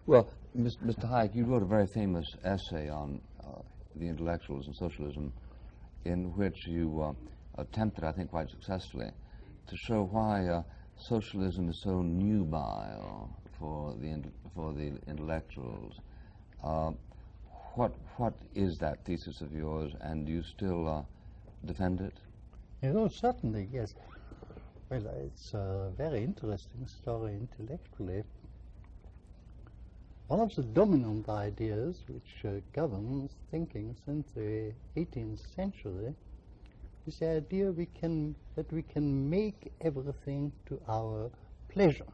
Well, Mr. Hayek, you wrote a very famous essay on the intellectuals and socialism, in which you attempted, I think quite successfully, to show why socialism is so nubile for the intellectuals. What is that thesis of yours, and do you still defend it? You know, certainly, yes. Well, it's a very interesting story intellectually. One of the dominant ideas which governs thinking since the 18th century is the idea that we can make everything to our pleasure,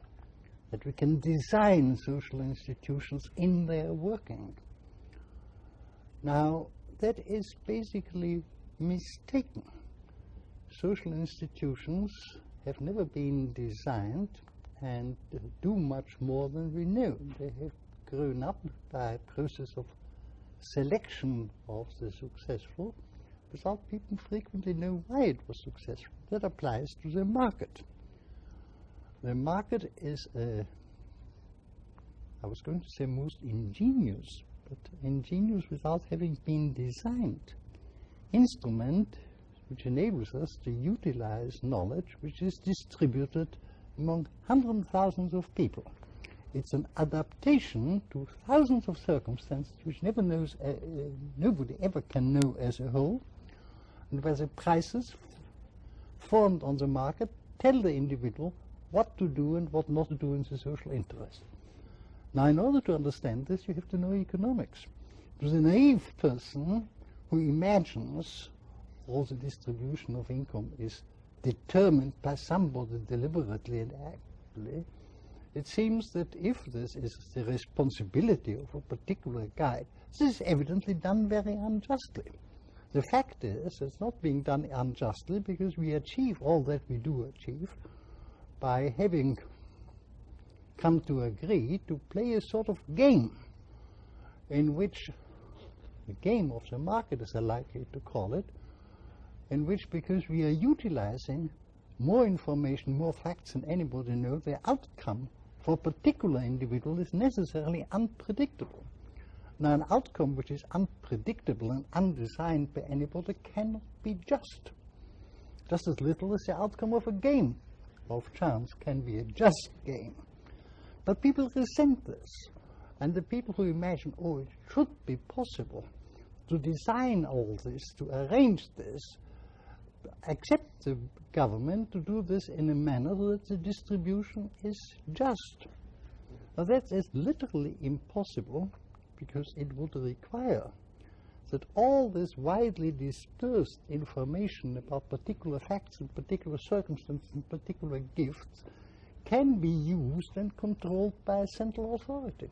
that we can design social institutions in their working. Now, that is basically mistaken. Social institutions have never been designed and do much more than we know. They have grown up by a process of selection of the successful without people frequently know why it was successful. That applies to the market. The market is I was going to say most ingenious, but ingenious without having been designed, instrument which enables us to utilize knowledge which is distributed among hundreds of thousands of people. It's an adaptation to thousands of circumstances which nobody ever can know as a whole, and where the prices formed on the market tell the individual what to do and what not to do in the social interest. Now, in order to understand this, you have to know economics. To the naive person who imagines all the distribution of income is determined by somebody deliberately and actively, it seems that if this is the responsibility of a particular guy, this is evidently done very unjustly. The fact is, it's not being done unjustly because we achieve all that we do achieve by having come to agree to play a sort of game in which the game of the market, as I likely to call it, in which, because we are utilizing more information, more facts than anybody knows, the outcome for a particular individual is necessarily unpredictable. Now, an outcome which is unpredictable and undesigned by anybody cannot be just as little as the outcome of a game of chance can be a just game. But people resent this, and the people who imagine, oh, it should be possible to design all this, to arrange this, accept the government to do this in a manner that the distribution is just. Now, that is literally impossible, because it would require that all this widely dispersed information about particular facts and particular circumstances and particular gifts can be used and controlled by a central authority.